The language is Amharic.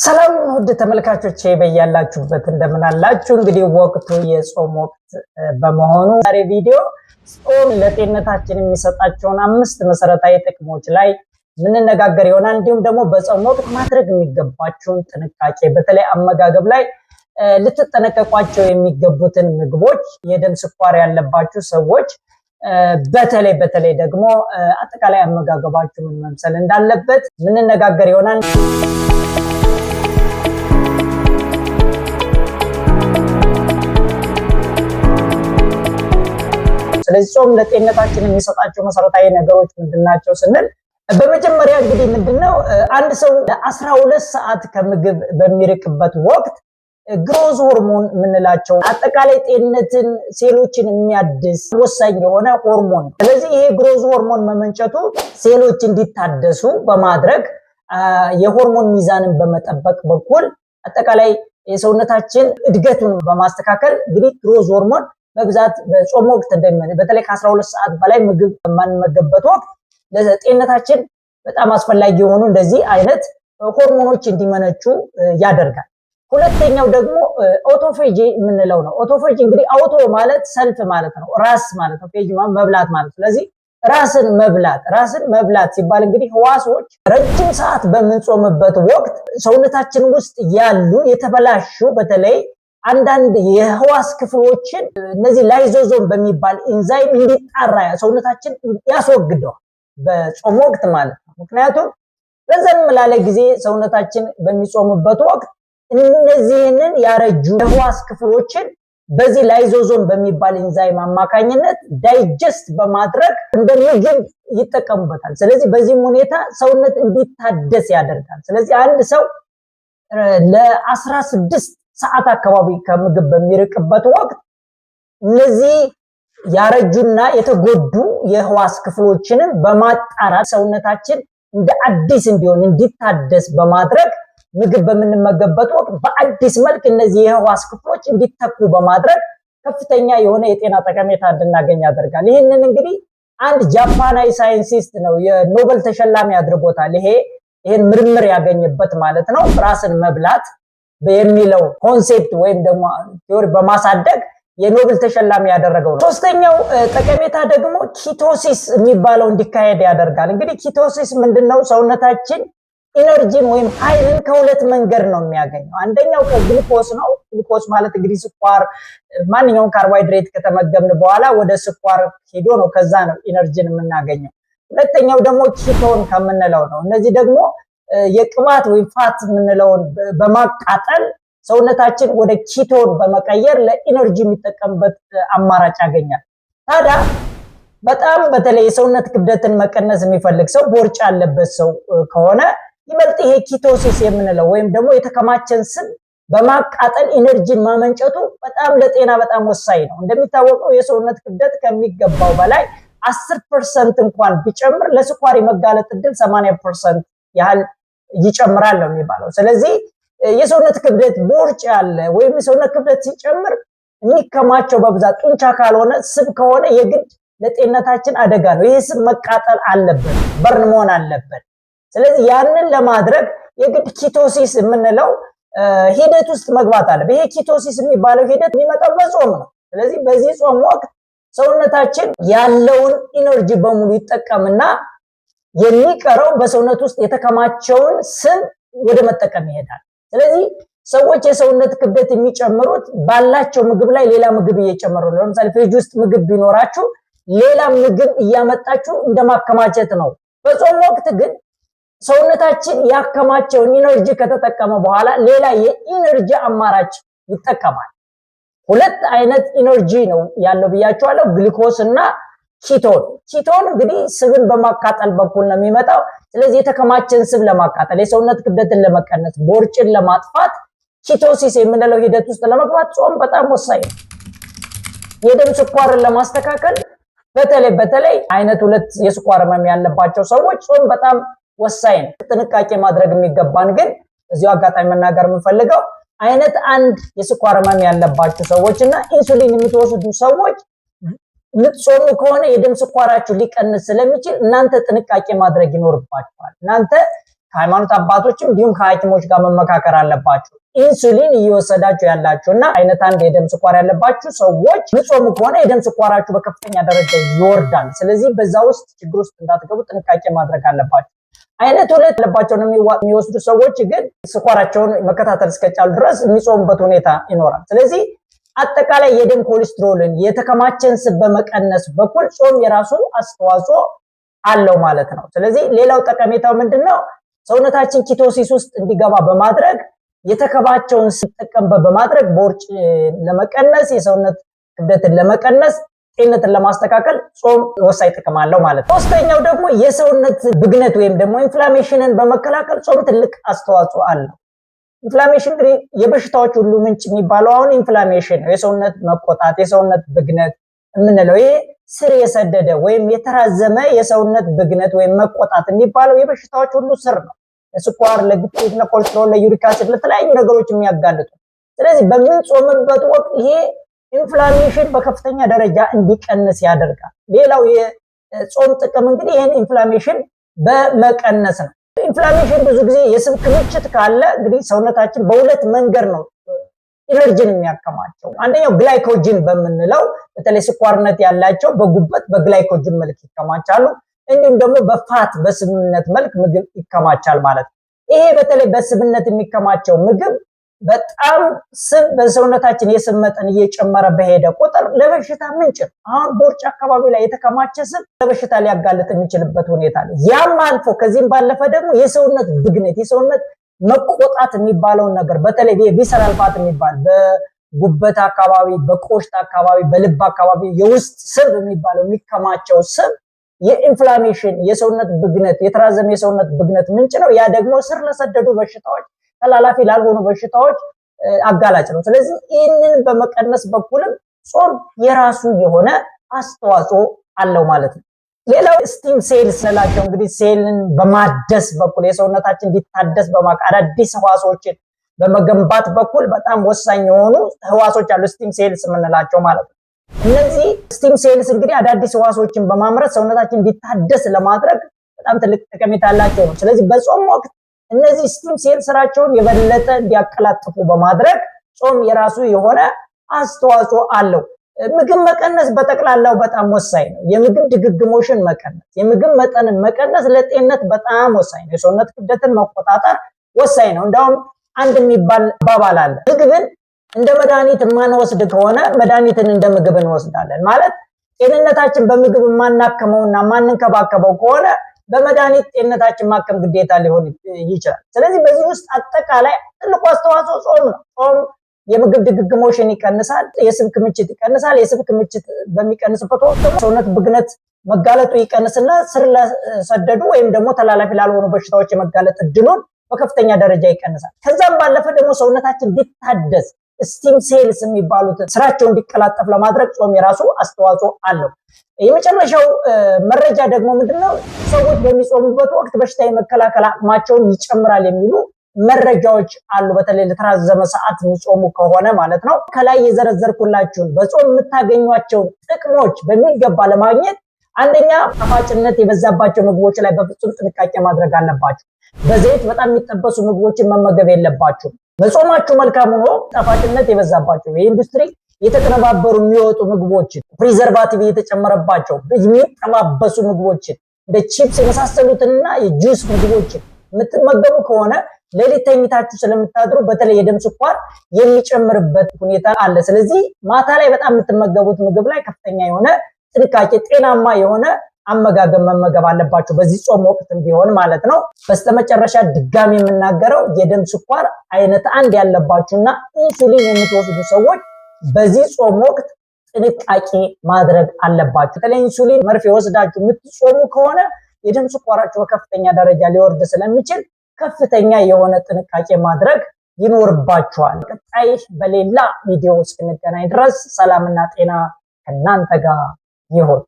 ሰላም ውድ ተመልካቾቼ በያላችሁበት እንደምን አላችሁ? እንግዲህ ወቅቱ የጾም ወቅት በመሆኑ ዛሬ ቪዲዮ ጾም ለጤንነታችን የሚሰጣቸውን 5 መሰረታዊ ጥቅሞች ላይ ምንነጋገር ይሆናል። እንዲሁም ደግሞ በጾም ወቅት ማድረግ የሚገባችሁን ጥንቃቄ በተለይ አመጋገብ ላይ ልትጠነቀቋቸው የሚገቡትን ምግቦች የደም ስኳር ያለባችሁ ሰዎች በተለይ ደግሞ አጠቃላይ አመጋገባችሁ ምን መምሰል እንዳለበት ምንነጋገር ይሆናል። ስለዚህ ጾም ለጤንነታችን የሚሰጣቸው መሰረታዊ ነገሮች ምንድናቸው ስንል በመጀመሪያ እንግዲህ ምንድነው አንድ ሰው ለ12 ሰዓት ከምግብ በሚርቅበት ወቅት ግሮዝ ሆርሞን የምንላቸው አጠቃላይ ጤንነትን ሴሎችን የሚያድስ ወሳኝ የሆነ ሆርሞን። ስለዚህ ይሄ ግሮዝ ሆርሞን መመንጨቱ ሴሎች እንዲታደሱ በማድረግ የሆርሞን ሚዛንን በመጠበቅ በኩል አጠቃላይ የሰውነታችን እድገቱን በማስተካከል እንግዲህ ግሮዝ ሆርሞን በብዛት በጾም ወቅት በተለይ ከ12 ሰዓት በላይ ምግብ የማንመገብበት ወቅት ለጤንነታችን በጣም አስፈላጊ የሆኑ እንደዚህ አይነት ሆርሞኖች እንዲመነጩ ያደርጋል። ሁለተኛው ደግሞ ኦቶፌጂ የምንለው ነው። ኦቶፌጂ እንግዲህ አውቶ ማለት ሰልፍ ማለት ነው፣ ራስ ማለት ነው። ፌጂ መብላት ማለት። ስለዚህ ራስን መብላት ሲባል እንግዲህ ህዋሶች ረጅም ሰዓት በምንጾምበት ወቅት ሰውነታችን ውስጥ ያሉ የተበላሹ በተለይ አንዳንድ የህዋስ ክፍሎችን እነዚህ ላይዞዞም በሚባል ኢንዛይም እንዲጣራ ሰውነታችን ያስወግደዋል በጾም ወቅት ማለት ነው። ምክንያቱም ረዘም ላለ ጊዜ ሰውነታችን በሚጾምበት ወቅት እነዚህንን ያረጁ የህዋስ ክፍሎችን በዚህ ላይዞዞም በሚባል ኢንዛይም አማካኝነት ዳይጀስት በማድረግ እንደ ምግብ ይጠቀሙበታል። ስለዚህ በዚህም ሁኔታ ሰውነት እንዲታደስ ያደርጋል። ስለዚህ አንድ ሰው ለ16 ሰዓት አካባቢ ከምግብ በሚርቅበት ወቅት እነዚህ ያረጁና የተጎዱ የህዋስ ክፍሎችንን በማጣራት ሰውነታችን እንደ አዲስ እንዲሆን እንዲታደስ በማድረግ ምግብ በምንመገብበት ወቅት በአዲስ መልክ እነዚህ የህዋስ ክፍሎች እንዲተኩ በማድረግ ከፍተኛ የሆነ የጤና ጠቀሜታ እንድናገኝ ያደርጋል። ይህንን እንግዲህ አንድ ጃፓናዊ ሳይንቲስት ነው የኖቤል ተሸላሚ አድርጎታል። ይሄን ምርምር ያገኘበት ማለት ነው። ራስን መብላት የሚለው ኮንሴፕት ወይም ደግሞ ቲዮሪ በማሳደግ የኖቤል ተሸላሚ ያደረገው ነው። ሶስተኛው ጠቀሜታ ደግሞ ኪቶሲስ የሚባለው እንዲካሄድ ያደርጋል። እንግዲህ ኪቶሲስ ምንድነው? ሰውነታችን ኢነርጂን ወይም ኃይልን ከሁለት መንገድ ነው የሚያገኘው። አንደኛው ከግሉኮስ ነው። ግሉኮስ ማለት እንግዲህ ስኳር፣ ማንኛውም ካርቦሃይድሬት ከተመገብን በኋላ ወደ ስኳር ሄዶ ነው ከዛ ነው ኢነርጂን የምናገኘው። ሁለተኛው ደግሞ ኪቶን ከምንለው ነው። እነዚህ ደግሞ የቅባት ወይም ፋት የምንለውን በማቃጠል ሰውነታችን ወደ ኪቶን በመቀየር ለኢነርጂ የሚጠቀምበት አማራጭ ያገኛል። ታዲያ በጣም በተለይ የሰውነት ክብደትን መቀነስ የሚፈልግ ሰው፣ ቦርጭ ያለበት ሰው ከሆነ ይበልጥ ይሄ ኪቶሲስ የምንለው ወይም ደግሞ የተከማቸን ስብ በማቃጠል ኢነርጂን ማመንጨቱ በጣም ለጤና በጣም ወሳኝ ነው። እንደሚታወቀው የሰውነት ክብደት ከሚገባው በላይ 10% እንኳን ቢጨምር ለስኳር የመጋለጥ እድል 80% ያህል ይጨምራል ነው የሚባለው። ስለዚህ የሰውነት ክብደት ቦርጭ ያለ ወይም የሰውነት ክብደት ሲጨምር የሚከማቸው በብዛት ጡንቻ ካልሆነ ስብ ከሆነ የግድ ለጤንነታችን አደጋ ነው። ይሄ ስብ መቃጠል አለበት፣ በርን መሆን አለበት። ስለዚህ ያንን ለማድረግ የግድ ኪቶሲስ የምንለው ሂደት ውስጥ መግባት አለበት። ይሄ ኪቶሲስ የሚባለው ሂደት የሚመጣው በጾም ነው። ስለዚህ በዚህ ጾም ወቅት ሰውነታችን ያለውን ኢነርጂ በሙሉ ይጠቀምና የሚቀረው በሰውነት ውስጥ የተከማቸውን ስብ ወደ መጠቀም ይሄዳል። ስለዚህ ሰዎች የሰውነት ክብደት የሚጨምሩት ባላቸው ምግብ ላይ ሌላ ምግብ እየጨመሩ ነው። ለምሳሌ ፍሪጅ ውስጥ ምግብ ቢኖራችሁ ሌላ ምግብ እያመጣችሁ እንደማከማቸት ነው። በጾም ወቅት ግን ሰውነታችን ያከማቸውን ኢነርጂ ከተጠቀመ በኋላ ሌላ የኢነርጂ አማራጭ ይጠቀማል። ሁለት አይነት ኢነርጂ ነው ያለው ብያችኋለሁ፣ ግሉኮስ እና ኪቶን። ኪቶን እንግዲህ ስብን በማቃጠል በኩል ነው የሚመጣው። ስለዚህ የተከማቸን ስብ ለማቃጠል፣ የሰውነት ክብደትን ለመቀነስ፣ ቦርጭን ለማጥፋት ኪቶሲስ የምንለው ሂደት ውስጥ ለመግባት ጾም በጣም ወሳኝ ነው። የደም ስኳርን ለማስተካከል በተለይ አይነት 2 የስኳር ህመም ያለባቸው ሰዎች ጾም በጣም ወሳኝ ነው። ጥንቃቄ ማድረግ የሚገባን ግን እዚሁ አጋጣሚ መናገር የምፈልገው አይነት 1 የስኳር ህመም ያለባቸው ሰዎችና ኢንሱሊን የምትወስዱ ሰዎች ምትጾሙ ከሆነ የደም ስኳራችሁ ሊቀንስ ስለሚችል እናንተ ጥንቃቄ ማድረግ ይኖርባችኋል። እናንተ ከሃይማኖት አባቶችም እንዲሁም ከሐኪሞች ጋር መመካከር አለባችሁ። ኢንሱሊን እየወሰዳችሁ ያላችሁና አይነት 1 የደም ስኳር ያለባችሁ ሰዎች ምጾሙ ከሆነ የደም ስኳራችሁ በከፍተኛ ደረጃ ይወርዳል። ስለዚህ በዛ ውስጥ ችግር ውስጥ እንዳትገቡ ጥንቃቄ ማድረግ አለባችሁ። አይነት 2 ያለባቸው የሚወስዱ ሰዎች ግን ስኳራቸውን መከታተል እስከቻሉ ድረስ የሚጾሙበት ሁኔታ ይኖራል። ስለዚህ አጠቃላይ የደም ኮሌስትሮልን የተከማቸን ስብ በመቀነስ በኩል ጾም የራሱ አስተዋጽኦ አለው ማለት ነው። ስለዚህ ሌላው ጠቀሜታው ምንድነው? ሰውነታችን ኪቶሲስ ውስጥ እንዲገባ በማድረግ የተከማቸውን ስብ ጠቀምበት በማድረግ ቦርጭ ለመቀነስ የሰውነት ክብደትን ለመቀነስ ጤንነትን ለማስተካከል ጾም ወሳኝ ጥቅም አለው ማለት ነው። ሶስተኛው ደግሞ የሰውነት ብግነት ወይም ደግሞ ኢንፍላሜሽንን በመከላከል ጾም ትልቅ አስተዋጽኦ አለው። ኢንፍላሜሽን እንግዲህ የበሽታዎች ሁሉ ምንጭ የሚባለው አሁን ኢንፍላሜሽን ነው። የሰውነት መቆጣት፣ የሰውነት ብግነት የምንለው ይሄ ስር የሰደደ ወይም የተራዘመ የሰውነት ብግነት ወይም መቆጣት የሚባለው የበሽታዎች ሁሉ ስር ነው። ለስኳር፣ ለግፊት፣ ለኮሌስትሮል፣ ለዩሪክ አሲድ፣ ለተለያዩ ነገሮች የሚያጋልጡ። ስለዚህ በምንጾምበት ወቅት ይሄ ኢንፍላሜሽን በከፍተኛ ደረጃ እንዲቀንስ ያደርጋል። ሌላው የጾም ጥቅም እንግዲህ ይሄን ኢንፍላሜሽን በመቀነስ ነው። ኢንፍላሜሽን ብዙ ጊዜ የስብ ክምችት ካለ እንግዲህ ሰውነታችን በሁለት መንገድ ነው ኢነርጂን የሚያከማቸው። አንደኛው ግላይኮጅን በምንለው በተለይ ስኳርነት ያላቸው በጉበት በግላይኮጅን መልክ ይከማቻሉ። እንዲሁም ደግሞ በፋት በስብነት መልክ ምግብ ይከማቻል ማለት ነው። ይሄ በተለይ በስብነት የሚከማቸው ምግብ በጣም ስብ በሰውነታችን የስብ መጠን እየጨመረ በሄደ ቁጥር ለበሽታ ምንጭ ነው። አሁን ቦርጭ አካባቢ ላይ የተከማቸ ስብ ለበሽታ ሊያጋልጥ የሚችልበት ሁኔታ አለ። ያም አልፎ ከዚህም ባለፈ ደግሞ የሰውነት ብግነት፣ የሰውነት መቆጣት የሚባለውን ነገር በተለይ ቪሰራል ፋት የሚባል በጉበት አካባቢ፣ በቆሽት አካባቢ፣ በልብ አካባቢ የውስጥ ስብ የሚባለው የሚከማቸው ስብ የኢንፍላሜሽን የሰውነት ብግነት የተራዘመ የሰውነት ብግነት ምንጭ ነው። ያ ደግሞ ስር ለሰደዱ በሽታዎች ተላላፊ ላልሆኑ በሽታዎች አጋላጭ ነው። ስለዚህ ይህንን በመቀነስ በኩልም ጾም የራሱ የሆነ አስተዋጽኦ አለው ማለት ነው። ሌላው ስቲም ሴልስ ስላቸው እንግዲህ ሴልን በማደስ በኩል የሰውነታችን እንዲታደስ አዳዲስ ህዋሶችን በመገንባት በኩል በጣም ወሳኝ የሆኑ ህዋሶች አሉ፣ ስቲም ሴልስ የምንላቸው ማለት ነው። እነዚህ ስቲም ሴልስ እንግዲህ አዳዲስ ህዋሶችን በማምረት ሰውነታችን እንዲታደስ ለማድረግ በጣም ትልቅ ጠቀሜታ ያላቸው ነው። ስለዚህ በጾም ወቅት እነዚህ ስቲም ሴል ስራቸውን የበለጠ እንዲያቀላጥፉ በማድረግ ጾም የራሱ የሆነ አስተዋጽኦ አለው። ምግብ መቀነስ በጠቅላላው በጣም ወሳኝ ነው። የምግብ ድግግሞሽን መቀነስ፣ የምግብ መጠንን መቀነስ ለጤንነት በጣም ወሳኝ ነው። የሰውነት ክብደትን መቆጣጠር ወሳኝ ነው። እንደውም አንድ የሚባል አባባል አለ። ምግብን እንደ መድኃኒት የማንወስድ ከሆነ መድኃኒትን እንደ ምግብ እንወስዳለን ማለት። ጤንነታችን በምግብ የማናከመውና የማንንከባከበው ከሆነ በመድኃኒት ጤንነታችን ማከም ግዴታ ሊሆን ይችላል። ስለዚህ በዚህ ውስጥ አጠቃላይ ትልቁ አስተዋጽኦ ጾም ነው። ጾም የምግብ ድግግሞሽን ይቀንሳል፣ የስብ ክምችት ይቀንሳል። የስብ ክምችት በሚቀንስበት ወቅት ሰውነት ብግነት መጋለጡ ይቀንስና ስር ለሰደዱ ወይም ደግሞ ተላላፊ ላልሆኑ በሽታዎች የመጋለጥ እድሉን በከፍተኛ ደረጃ ይቀንሳል። ከዛም ባለፈ ደግሞ ሰውነታችን እንዲታደስ ስቲም ሴልስ የሚባሉት ስራቸው እንዲቀላጠፍ ለማድረግ ጾም የራሱ አስተዋጽኦ አለው። የመጨረሻው መረጃ ደግሞ ምንድነው? ሰዎች በሚጾሙበት ወቅት በሽታ የመከላከል አቅማቸውን ይጨምራል የሚሉ መረጃዎች አሉ። በተለይ ለተራዘመ ሰዓት የሚጾሙ ከሆነ ማለት ነው። ከላይ የዘረዘርኩላችሁን በጾም የምታገኟቸውን ጥቅሞች በሚገባ ለማግኘት አንደኛ ጣፋጭነት የበዛባቸው ምግቦች ላይ በፍጹም ጥንቃቄ ማድረግ አለባችሁ። በዘይት በጣም የሚጠበሱ ምግቦችን መመገብ የለባችሁም። መጾማችሁ መልካም ሆኖ ጣፋጭነት የበዛባቸው የኢንዱስትሪ የተቀነባበሩ የሚወጡ ምግቦችን ፕሪዘርቫቲቭ የተጨመረባቸው የሚጠባበሱ ምግቦችን እንደ ቺፕስ የመሳሰሉትና የጁስ ምግቦችን የምትመገቡ ከሆነ ሌሊት ተኝታችሁ ስለምታድሩ በተለይ የደም ስኳር የሚጨምርበት ሁኔታ አለ። ስለዚህ ማታ ላይ በጣም የምትመገቡት ምግብ ላይ ከፍተኛ የሆነ ጥንቃቄ፣ ጤናማ የሆነ አመጋገብ መመገብ አለባችሁ በዚህ ጾም ወቅት ቢሆን ማለት ነው። በስተመጨረሻ ድጋሚ የምናገረው የደም ስኳር አይነት 1 ያለባችሁና ኢንሱሊን የምትወስዱ ሰዎች በዚህ ጾም ወቅት ጥንቃቄ ማድረግ አለባችሁ። በተለይ ኢንሱሊን መርፌ ወስዳችሁ የምትጾሙ ከሆነ የደም ስኳራችሁ በከፍተኛ ደረጃ ሊወርድ ስለሚችል ከፍተኛ የሆነ ጥንቃቄ ማድረግ ይኖርባችኋል። ቀጣይ በሌላ ቪዲዮ እስክንገናኝ ድረስ ሰላምና ጤና ከእናንተ ጋር ይሁን።